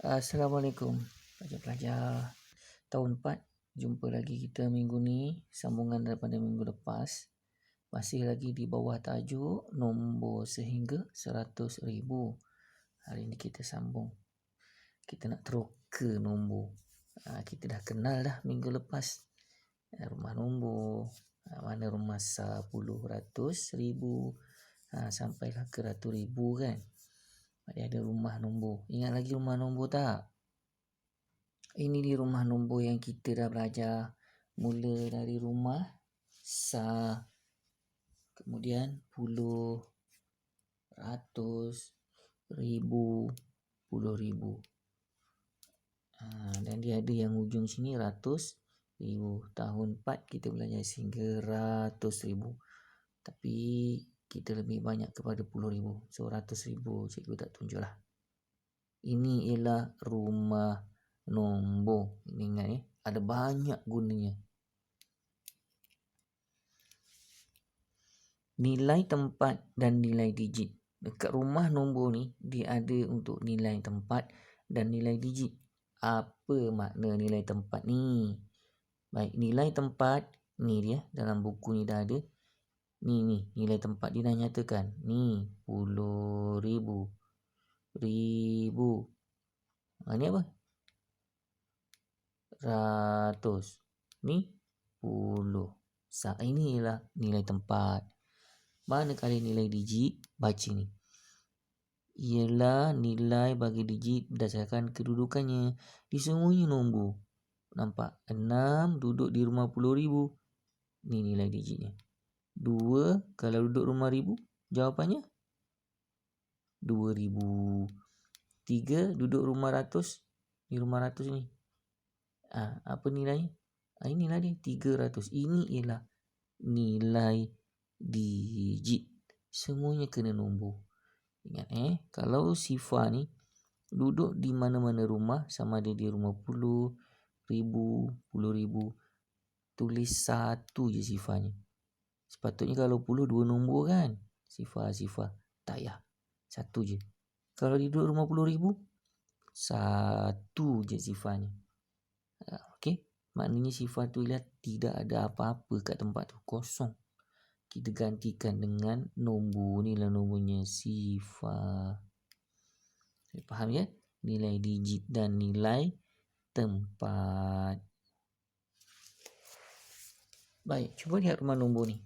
Assalamualaikum pelajar-pelajar tahun 4. Jumpa lagi kita minggu ni, sambungan daripada minggu lepas. Masih lagi di bawah tajuk nombor sehingga 100,000. Hari ni kita sambung. Kita nak teroka nombor. Kita dah kenal dah minggu lepas. Rumah nombor. Mana rumah 10, ratus, ribu. Sampailah ke ratus ribu kan. Dia ada rumah nombor. Ingat lagi rumah nombor tak? Ini di rumah nombor yang kita dah belajar. Mula dari rumah sa, kemudian puluh, ratus, ribu, puluh ribu. Dan dia ada yang ujung sini ratus ribu. Tahun 4 kita belajar sehingga ratus ribu. Tapi kita lebih banyak kepada puluh ribu. So ratus ribu cikgu tak tunjuk lah. Ini ialah rumah nombor. Ini ingat ya, ada banyak gunanya. Nilai tempat dan nilai digit. Dekat rumah nombor ni, dia ada untuk nilai tempat dan nilai digit. Apa makna nilai tempat ni? Baik, nilai tempat ni dia dalam buku ni dah ada. Ni nilai tempat dia dah nyatakan. Ni 10,000. Ribu. Ni apa? Ratus. Ni 10. Ini ialah nilai tempat. Manakala nilai digit, baca ni. Ialah nilai bagi digit berdasarkan kedudukannya di semuanya nombor. Nampak? 6 duduk di rumah 10,000. Ni nilai digitnya. 2 kalau duduk rumah ribu, jawapannya 2,000. 3 duduk rumah ratus. Di rumah ratus ni. Apa nilainya? Inilah dia 300. Ini ialah nilai digit. Semuanya kena nombor. Ingat kalau sifar ni duduk di mana-mana rumah, sama ada di rumah puluh ribu, tulis satu je sifarnya. Sepatutnya kalau 10 2 nombor kan. Sifar. Tak payah. Satu je. Kalau duduk rumah 10,000, satu je sifarnya. Okey. Maknanya sifar tu ialah tidak ada apa-apa kat tempat tu. Kosong. Kita gantikan dengan nombor. Ni lah nombornya sifar. Faham ya? Nilai digit dan nilai tempat. Baik, cuba lihat rumah nombor ni.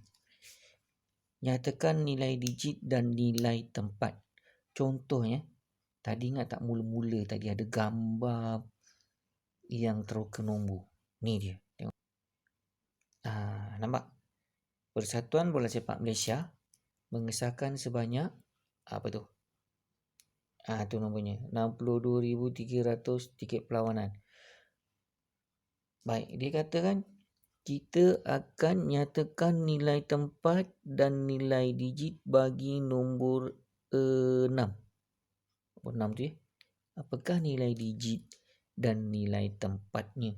Nyatakan nilai digit dan nilai tempat. Contohnya, tadi ingat tak mula-mula tadi ada gambar yang teroka nombor. Ni dia. Tengok. Nampak? Persatuan Bola Sepak Malaysia mengesahkan sebanyak apa tu? Tu nombornya. 62,300 tiket perlawanan. Baik, dia katakan kita akan nyatakan nilai tempat dan nilai digit bagi nombor 6. Nombor 6 tu ya. Apakah nilai digit dan nilai tempatnya?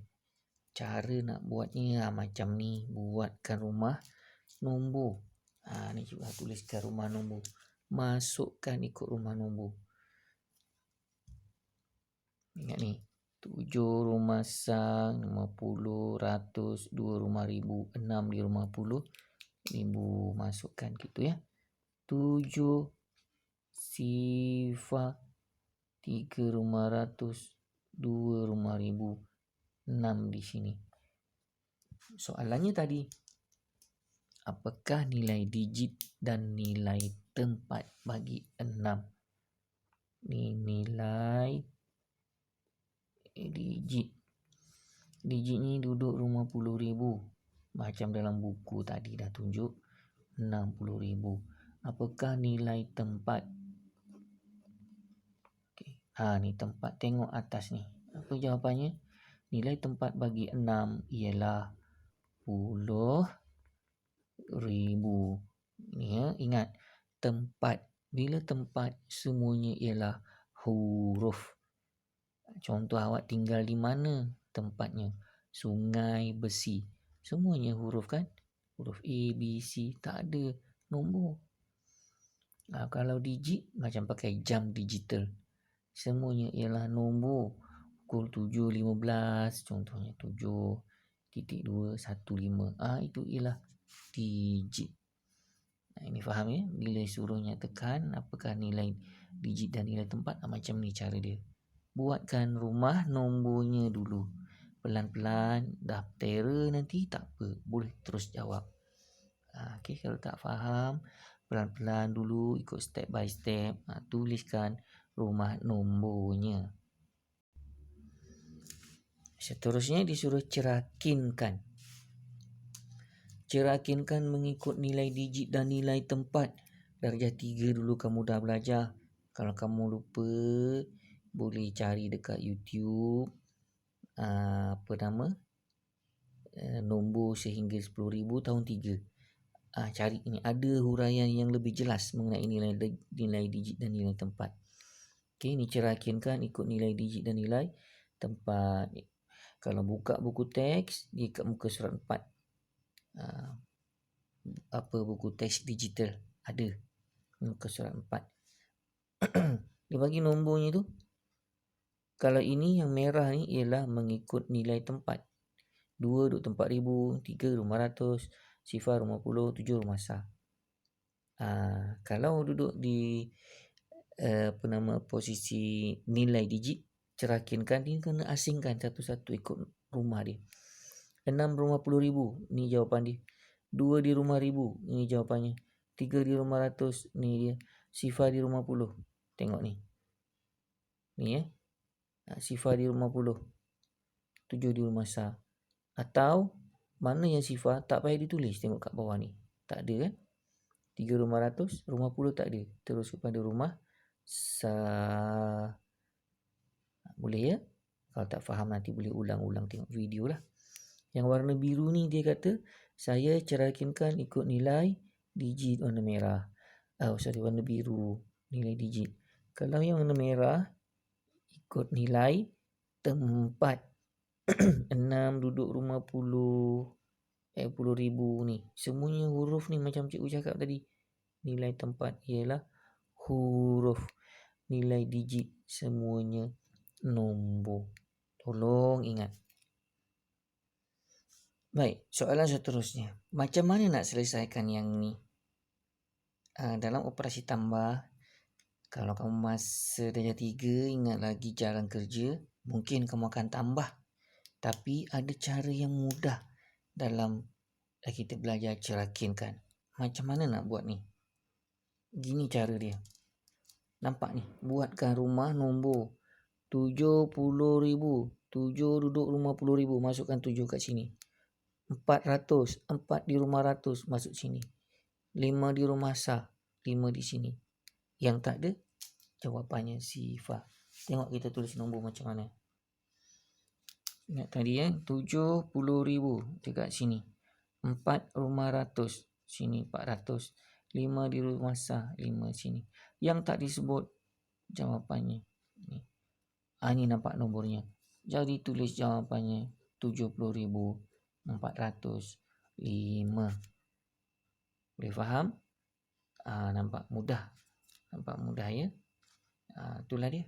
Cara nak buatnya macam ni. Buatkan rumah nombor. Ni juga tuliskan rumah nombor. Masukkan ikut rumah nombor. Ingat ni. 7 rumah sang, 50, ratus, 2 rumah ribu, 6 di rumah 10, ribu. Masukkan gitu ya. 7 sifar, 3 rumah ratus, 2 rumah ribu, 6 di sini. Soalannya tadi, apakah nilai digit dan nilai tempat bagi 6? Ni nilai digit. Digit ni duduk rumah 10,000. Macam dalam buku tadi dah tunjuk 60,000. Apakah nilai tempat? Okay. Ni tempat. Tengok atas ni. Apa jawapannya? Nilai tempat bagi 6 ialah 10,000. Ni ya, ingat tempat. Bila tempat semuanya ialah huruf. Contoh awak tinggal di mana tempatnya? Sungai Besi. Semuanya huruf kan? Huruf A, B, C. Tak ada nombor. Kalau digit macam pakai jam digital. semuanya ialah nombor pukul 7.15, contohnya 7.215. Itu ialah digit. Ini faham ya? Bila suruh nyatakan apakah nilai digit dan nilai tempat, macam ni cara dia. Buatkan rumah nombornya dulu. Pelan-pelan, dah terror nanti tak apa, boleh terus jawab. Okey, kalau tak faham, pelan-pelan dulu, ikut step by step. Tuliskan rumah nombornya. Seterusnya disuruh cerakinkan. Cerakinkan mengikut nilai digit dan nilai tempat. Darjah 3 dulu kamu dah belajar. Kalau kamu lupa, boleh cari dekat YouTube. Nombor sehingga 10,000 tahun 3. Cari ini, ada huraian yang lebih jelas mengenai nilai digit dan nilai tempat. Okey, ini cerakinkan ikut nilai digit dan nilai tempat. Kalau buka buku teks, di kat muka surat 4. Buku teks digital ada muka surat 4. Dia bagi nombornya tu. Kalau ini yang merah ni ialah mengikut nilai tempat. 2 duduk tempat 1000, 3 rumah ratus, 0 rumah puluh, 7 rumah sah. Kalau duduk di posisi nilai digit, cerakinkan dia kena asingkan satu-satu ikut rumah dia. 6 rumah 10,000, ni jawapan dia. 2 di rumah 1000, ni jawapannya. 3 di rumah ratus, ni dia. 0 di rumah puluh. Tengok ni. Ni 0 di rumah puluh. 7 di rumah sah. Atau mana yang 0 tak payah ditulis, tengok kat bawah ni. Tak ada kan? 3 rumah ratus, rumah puluh tak ada. Terus kepada rumah sah. Boleh ya? Kalau tak faham nanti boleh ulang-ulang tengok video lah. Yang warna biru ni dia kata, saya cerakinkan ikut nilai digit warna merah. Warna biru, nilai digit. Kalau yang warna merah, ikut nilai tempat. 6 duduk rumah puluh, 10,000 ni. Semuanya huruf ni macam cikgu cakap tadi. Nilai tempat ialah huruf. Nilai digit semuanya nombor. Tolong ingat. Baik, soalan seterusnya. Macam mana nak selesaikan yang ni? Dalam operasi tambah, kalau kamu masa darjah 3, ingat lagi jalan kerja, mungkin kamu akan tambah. Tapi ada cara yang mudah dalam kita belajar cerakinkan. Macam mana nak buat ni? Gini cara dia. Nampak ni? Buatkan rumah nombor 70,000. 7 duduk rumah 10,000. Masukkan 7 kat sini. 400. 4 di rumah ratus. Masuk sini. 5 di rumah sah. 5 di sini. Yang tak ada, jawapannya sifar. Tengok kita tulis nombor macam mana. Ingat tadi 70,000 dekat sini. 4 rumah ratus. Sini 400. 5 di rumah sah. 5 sini. Yang tak disebut jawapannya. Ni nampak nombornya. Jadi tulis jawapannya 70,405. Boleh faham? Nampak mudah. Nampak mudah ya? Itulah dia.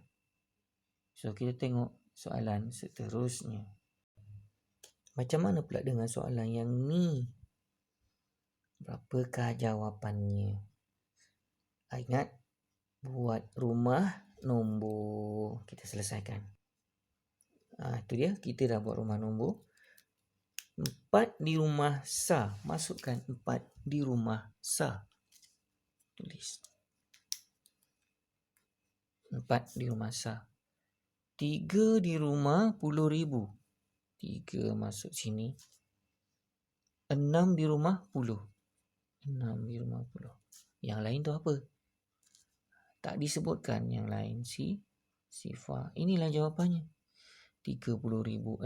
So kita tengok soalan seterusnya. Macam mana pula dengan soalan yang ni? Berapakah jawapannya? Ingat, buat rumah nombor. Kita selesaikan. Itu dia, kita dah buat rumah nombor. 4 di rumah sah. Masukkan 4 di rumah sah. Tulis 4 di rumah sah. 3 di rumah 10,000. 3 masuk sini. 6 di rumah 10. 6 di rumah 10. Yang lain tu apa? Tak disebutkan yang lain. Sifar. Inilah jawapannya. 30,064.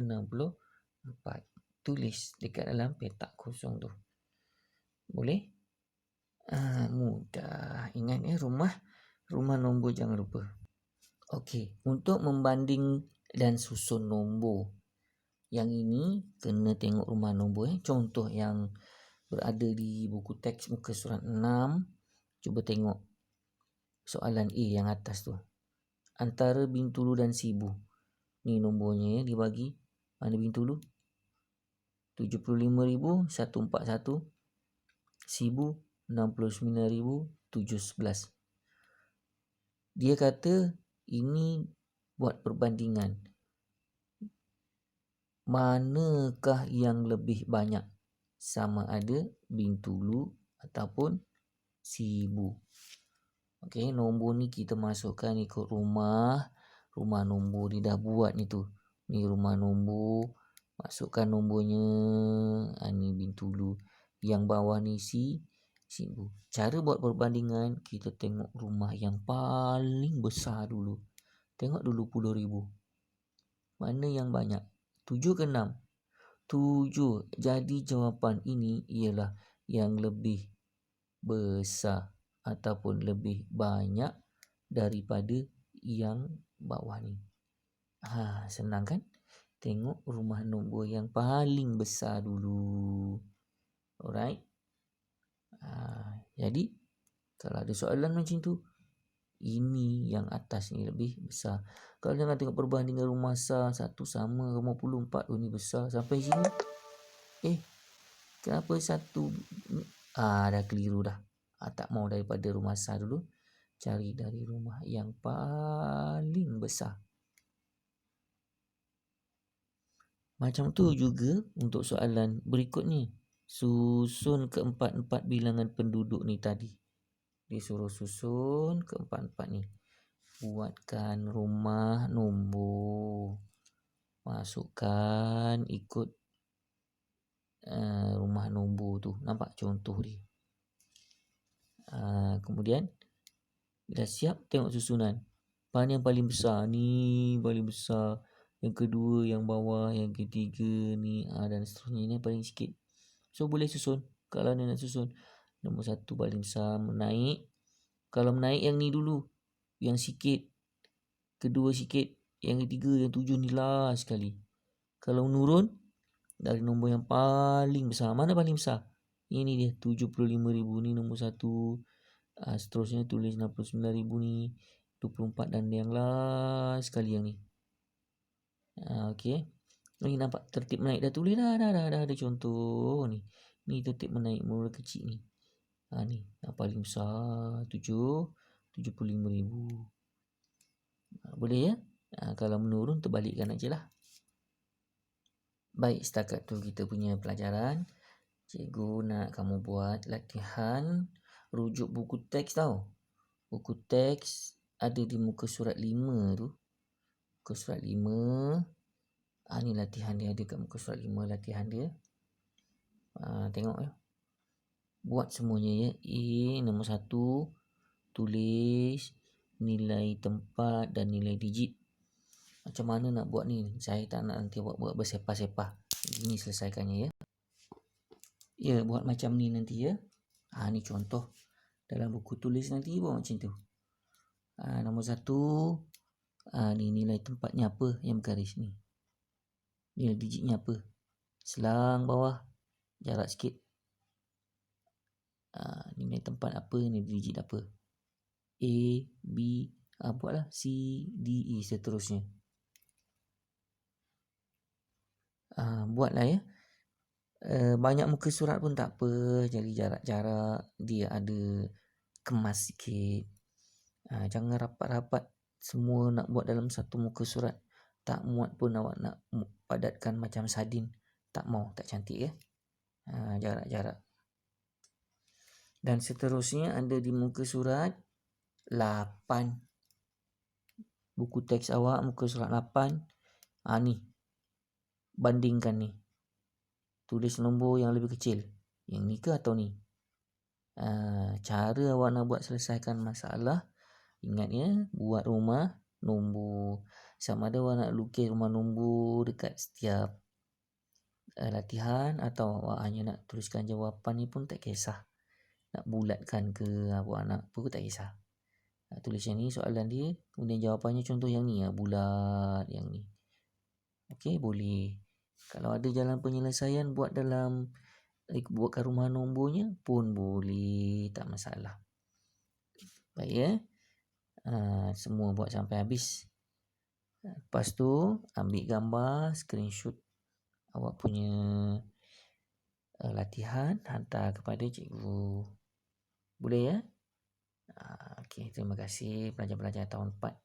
Tulis dekat dalam petak kosong tu. Boleh? Mudah. Ingat rumah nombor jangan lupa. Okey, untuk membanding dan susun nombor. Yang ini kena tengok rumah nombor. Contoh yang berada di buku teks muka surat 6. Cuba tengok soalan A yang atas tu. antara Bintulu dan Sibu. Ni nombornya ya, dibagi. Mana Bintulu? 75,141. Sibu 69,711. Dia kata ini buat perbandingan. Manakah yang lebih banyak? Sama ada Bintulu ataupun Sibu. Okey, nombor ni kita masukkan ikut rumah. Rumah nombor dia dah buat ni tu. Ni rumah nombor. Masukkan nombornya. Ni Bintulu. Yang bawah ni Sibu. Cara buat perbandingan, kita tengok rumah yang paling besar dulu. Tengok dulu 10,000. Mana yang banyak? 7 ke 6? 7. Jadi jawapan ini ialah yang lebih besar ataupun lebih banyak daripada yang bawah ni. Senang kan? Tengok rumah nombor yang paling besar dulu. Alright. Jadi kalau ada soalan macam tu, ini yang atas ni lebih besar. Kalau jangan tengok perbandingan rumah sah, satu sama 54, ni besar sampai sini. Kenapa satu dah keliru dah. Tak mau daripada rumah sah dulu. Cari dari rumah yang paling besar. Macam tu juga untuk soalan berikutnya. Susun keempat-empat bilangan penduduk ni tadi. Dia suruh susun keempat-empat ni. Buatkan rumah nombor. Masukkan ikut rumah nombor tu. Nampak contoh dia. Kemudian dah siap, tengok susunan. Mana yang paling besar? Ni paling besar. Yang kedua yang bawah, yang ketiga ni dan seterusnya. Ini yang paling sikit. So boleh susun. Kalau nak susun, nombor 1 paling besar, menaik. Kalau menaik yang ni dulu, yang sikit. Kedua sikit, yang ketiga, yang 7 ni last sekali. Kalau menurun dari nombor yang paling besar, mana paling besar? Ini dia 75,000 ni nombor 1. Seterusnya tulis 69,000 ni, 24 dan yang last sekali yang ni. Okey. Ni nampak tertib menaik dah, tulis dah ada contoh ni. Ni tertib menaik mula kecil ni. Ni yang paling besar 75,000. Boleh ya? Kalau menurun terbalikkan ajalah. Baik, setakat tu kita punya pelajaran. Cikgu nak kamu buat latihan rujuk buku teks tau. Buku teks ada di muka surat 5 tu. Muka surat 5. Ni latihan dia, ada kat muka surat 5 latihan dia. Tengok ya. Buat semuanya ya. Nombor 1, tulis nilai tempat dan nilai digit. Macam mana nak buat ni? Saya tak nak nanti buat bersepah-sepah. Ini selesaikannya ya. Ya, buat macam ni nanti ya. Ni contoh. Dalam buku tulis nanti buat macam tu. Nombor 1. Ni nilai tempatnya apa yang bergaris ni. Nilai digitnya apa. Selang bawah. Jarak sikit. Nilai tempat apa, nilai digit apa. A, B, buatlah C, D, E seterusnya. Buatlah ya. Banyak muka surat pun tak apa. Jadi jarak-jarak dia ada kemas sikit. Jangan rapat-rapat semua nak buat dalam satu muka surat. Tak muat pun awak nak padatkan macam sardin. Tak mau, tak cantik ya. Jarak-jarak. Dan seterusnya ada di muka surat 8. Buku teks awak muka surat 8. Ni. Bandingkan ni. Tulis nombor yang lebih kecil. Yang ni ke atau ni? Cara awak nak buat selesaikan masalah. Ingat ya, buat rumah nombor. Sama ada awak nak lukis rumah nombor dekat setiap latihan atau awak hanya nak tuliskan jawapan ni pun tak kisah. Nak bulatkan ke awak nak apa pun tak kisah. Tulis yang ni soalan dia, kemudian jawapannya contoh yang ni, bulat yang ni. Okey, boleh. Kalau ada jalan penyelesaian buat buatkan rumah nombornya pun boleh, tak masalah. Baik ya. semua buat sampai habis. Lepas tu ambil gambar, screenshot awak punya latihan, hantar kepada cikgu. Boleh ya? Okey, terima kasih pelajar-pelajar tahun 4.